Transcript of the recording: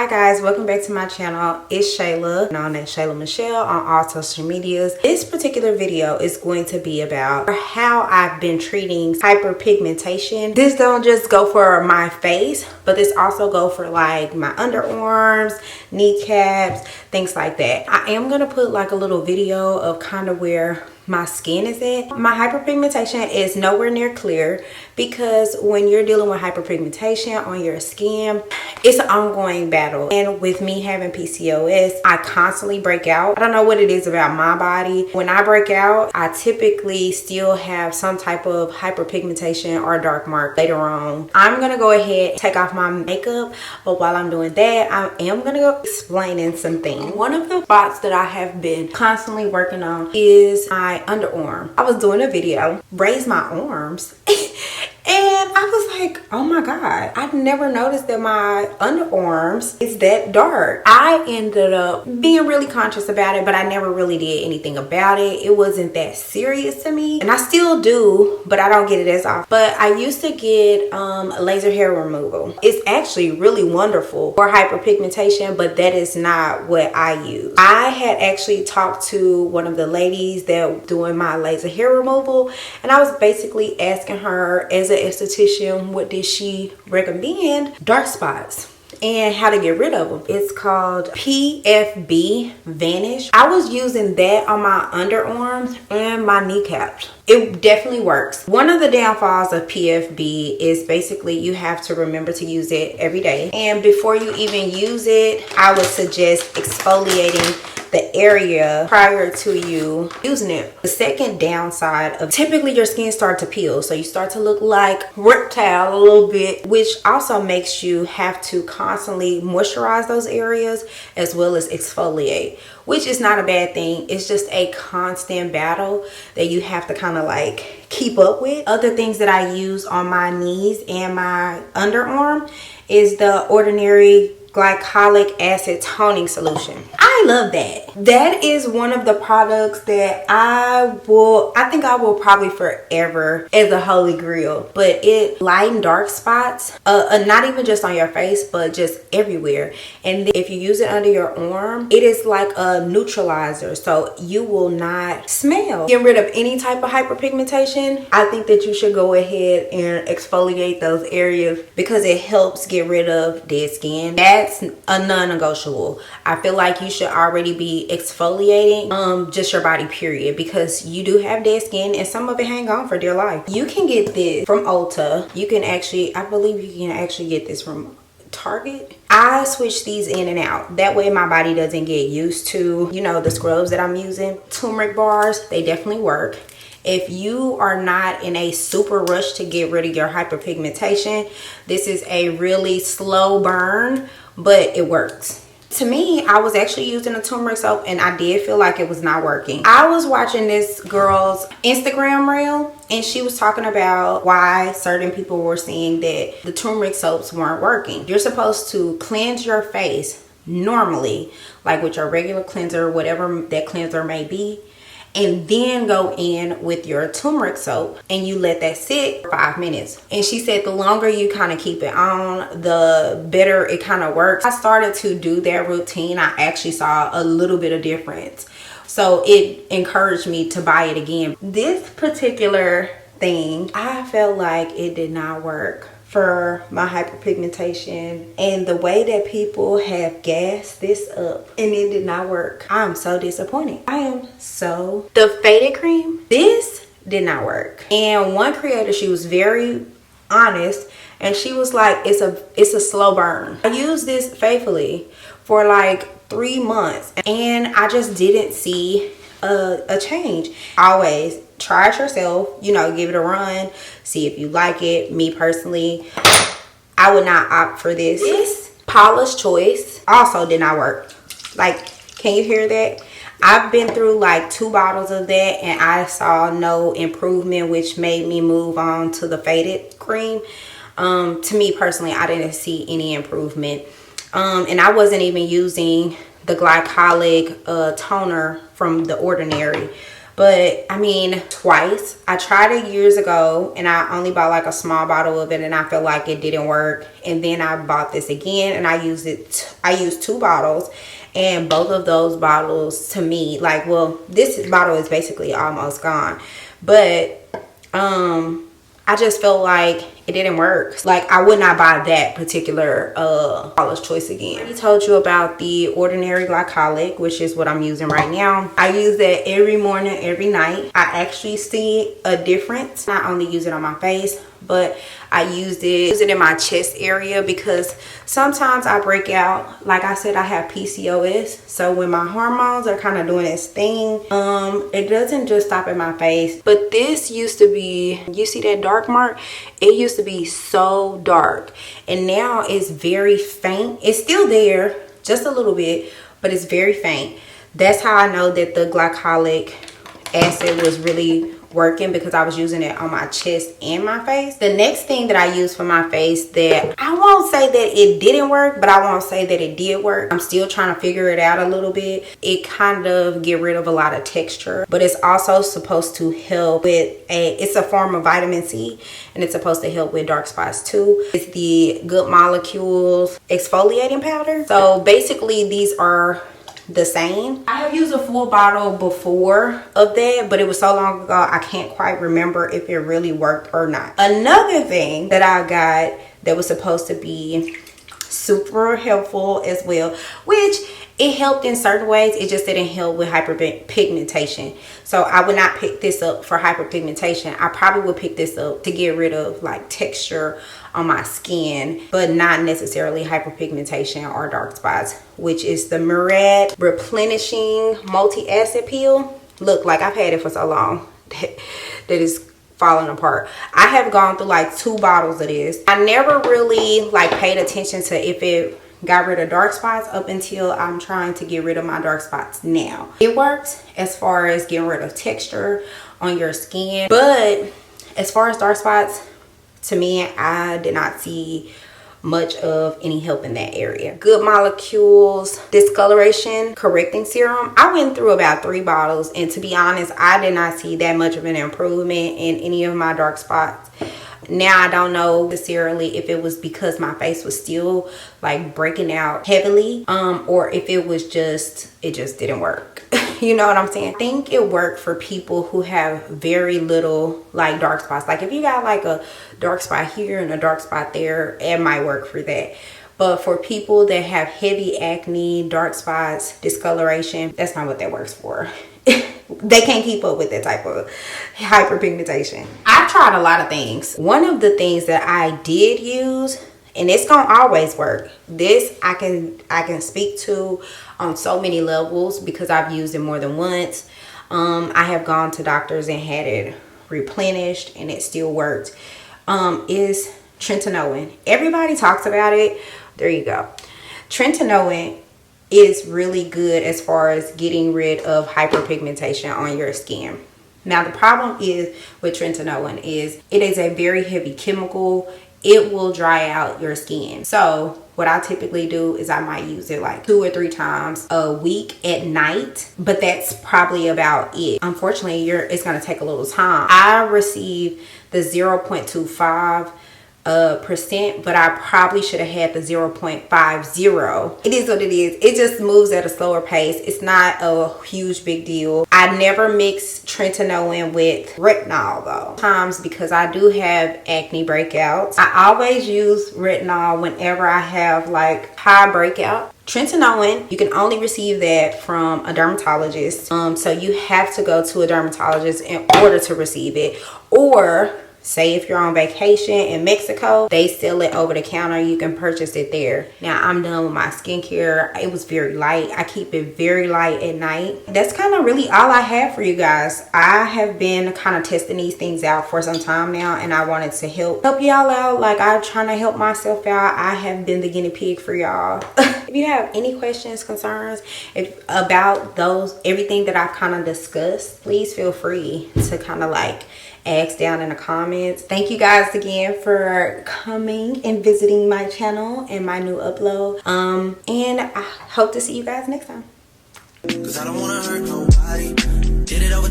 Hi guys, welcome back to my channel. It's Shayla, known as Shayla Michelle on all social medias. This particular video is going to be about how I've been treating hyperpigmentation. This don't just go for my face, but this also go for like my underarms, kneecaps, things like that. I am gonna put like a little video of kind of where my skin is at. My hyperpigmentation is nowhere near clear because when you're dealing with hyperpigmentation on your skin, it's an ongoing battle. And with me having PCOS, I constantly break out. I don't know what it is about my body. When I break out, I typically still have some type of hyperpigmentation or dark mark later on. I'm gonna go ahead and take off my makeup, but while I'm doing that, I am gonna go explaining some things. One of the spots that I have been constantly working on is my underarm. I was doing a video, raise my arms, and I was like, oh my god, I've never noticed that my underarms is that dark. I ended up being really conscious about it, but I never really did anything about it. It wasn't that serious to me, and I still do, but I don't get it as often. But I used to get laser hair removal. It's actually really wonderful for hyperpigmentation, but that is not what I use. I had actually talked to one of the ladies that doing my laser hair removal, and I was basically asking her, as an esthetician, what did she recommend? Dark spots and how to get rid of them. It's called PFB Vanish. I was using that on my underarms and my kneecaps. It definitely works. One of the downfalls of PFB is basically you have to remember to use it every day. And before you even use it, I would suggest exfoliating the area prior to you using it. The second downside of typically your skin starts to peel, so you start to look like reptile a little bit, which also makes you have to constantly moisturize those areas as well as exfoliate, which is not a bad thing. It's just a constant battle that you have to kind of like keep up with. Other things that I use on my knees and my underarm is the Ordinary glycolic acid toning solution. I love that. That is one of the products that I think I will probably forever as a holy grail. But it lightens dark spots, not even just on your face, but just everywhere. And if you use it under your arm, it is like a neutralizer, so you will not smell. Get rid of any type of hyperpigmentation, I think that you should go ahead and exfoliate those areas because it helps get rid of dead skin. That's a non-negotiable. I feel like you should already be exfoliating just your body period, because you do have dead skin and some of it hang on for dear life. You can get this from Ulta. You can actually, I believe you can actually get this from Target. I switch these in and out. That way my body doesn't get used to, you know, the scrubs that I'm using. Turmeric bars, they definitely work. If you are not in a super rush to get rid of your hyperpigmentation, this is a really slow burn, but it works. To me, I was actually using a turmeric soap and I did feel like it was not working. I was watching this girl's Instagram reel and she was talking about why certain people were saying that the turmeric soaps weren't working. You're supposed to cleanse your face normally, like with your regular cleanser, whatever that cleanser may be, and then go in with your turmeric soap and you let that sit for 5 minutes. And she said the longer you kind of keep it on, the better it kind of works. I started to do that routine. I actually saw a little bit of difference, so it encouraged me to buy it again. This particular thing, I felt like it did not work for my hyperpigmentation, and the way that people have gassed this up and it did not work. I'm so disappointed. The faded cream, this did not work. And one creator, she was very honest and she was like, it's a slow burn. I used this faithfully for like 3 months and I just didn't see a change. Always try it yourself, you know, give it a run, see if you like it. Me personally, I would not opt for this. This Paula's Choice also did not work. Like, can you hear that? I've been through like 2 bottles of that and I saw no improvement, which made me move on to the faded cream. To me personally, I didn't see any improvement. And I wasn't even using the glycolic toner from the Ordinary. But I mean, twice. I tried it years ago and I only bought like a small bottle of it and I felt like it didn't work. And then I bought this again and I used it. I used 2 bottles, and both of those bottles to me, like, well, this bottle is basically almost gone, but I just felt like it didn't work. Like, I would not buy that particular Paula's Choice again. I already told you about the Ordinary Glycolic, which is what I'm using right now. I use that every morning, every night. I actually see a difference. Not only use it on my face, but I use it in my chest area because sometimes I break out. Like I said, I have PCOS. So when my hormones are kind of doing its thing, it doesn't just stop at my face. But this used to be, you see that dark mark? It used to be so dark. And now it's very faint. It's still there, just a little bit, but it's very faint. That's how I know that the glycolic acid was really working, because I was using it on my chest and my face. The next thing that I use for my face, that I won't say that it didn't work, but I won't say that it did work. I'm still trying to figure it out a little bit. It kind of get rid of a lot of texture, but it's also supposed to help with it's a form of vitamin C, and it's supposed to help with dark spots too. It's the Good Molecules exfoliating powder. So basically these are the same. I have used a full bottle before of that, but it was so long ago I can't quite remember if it really worked or not. Another thing that I got that was supposed to be super helpful as well, which it helped in certain ways, it just didn't help with hyperpigmentation. So I would not pick this up for hyperpigmentation. I probably would pick this up to get rid of like texture on my skin, but not necessarily hyperpigmentation or dark spots, which is the Murad Replenishing Multi-Acid Peel. Look, like I've had it for so long that it's falling apart. I have gone through like 2 bottles of this. I never really like paid attention to if it got rid of dark spots up until I'm trying to get rid of my dark spots now. It works as far as getting rid of texture on your skin, but as far as dark spots, to me, I did not see much of any help in that area. Good Molecules Discoloration Correcting Serum. I went through about 3 bottles, and to be honest, I did not see that much of an improvement in any of my dark spots. Now I don't know necessarily if it was because my face was still like breaking out heavily, or if it was just, it just didn't work. You know what I'm saying? I think it worked for people who have very little like dark spots. Like if you got like a dark spot here and a dark spot there, it might work for that. But for people that have heavy acne, dark spots, discoloration, that's not what that works for. They can't keep up with that type of hyperpigmentation. I've tried a lot of things. One of the things that I did use, and it's gonna always work, this I can speak to on so many levels because I've used it more than once. I have gone to doctors and had it replenished and it still worked. Is Tretinoin. Everybody talks about it. There you go. Tretinoin is really good as far as getting rid of hyperpigmentation on your skin. Now the problem is with Tretinoin is it is a very heavy chemical. It will dry out your skin. So what I typically do is I might use it like 2 or 3 times a week at night, but that's probably about it. Unfortunately, it's going to take a little time. I received the 0.25%, but I probably should have had the 0.50. It is what it is. It just moves at a slower pace. It's not a huge big deal. I never mix Tretinoin with retinol though. Sometimes because I do have acne breakouts, I always use retinol whenever I have like high breakout. Tretinoin, you can only receive that from a dermatologist. So you have to go to a dermatologist in order to receive it. Or say if you're on vacation in Mexico, they sell it over the counter. You can purchase it there. Now I'm done with my skincare. It was very light. I keep it very light at night. That's kind of really all I have for you guys. I have been kind of testing these things out for some time now, and I wanted to help y'all out. Like I'm trying to help myself out. I have been the guinea pig for y'all. If you have any questions, concerns about everything that I've kind of discussed, please feel free to kind of like ask down in the comments. Thank you guys again for coming and visiting my channel and my new upload. And I hope to see you guys next time. 'Cause I don't wanna hurt nobody. Did it over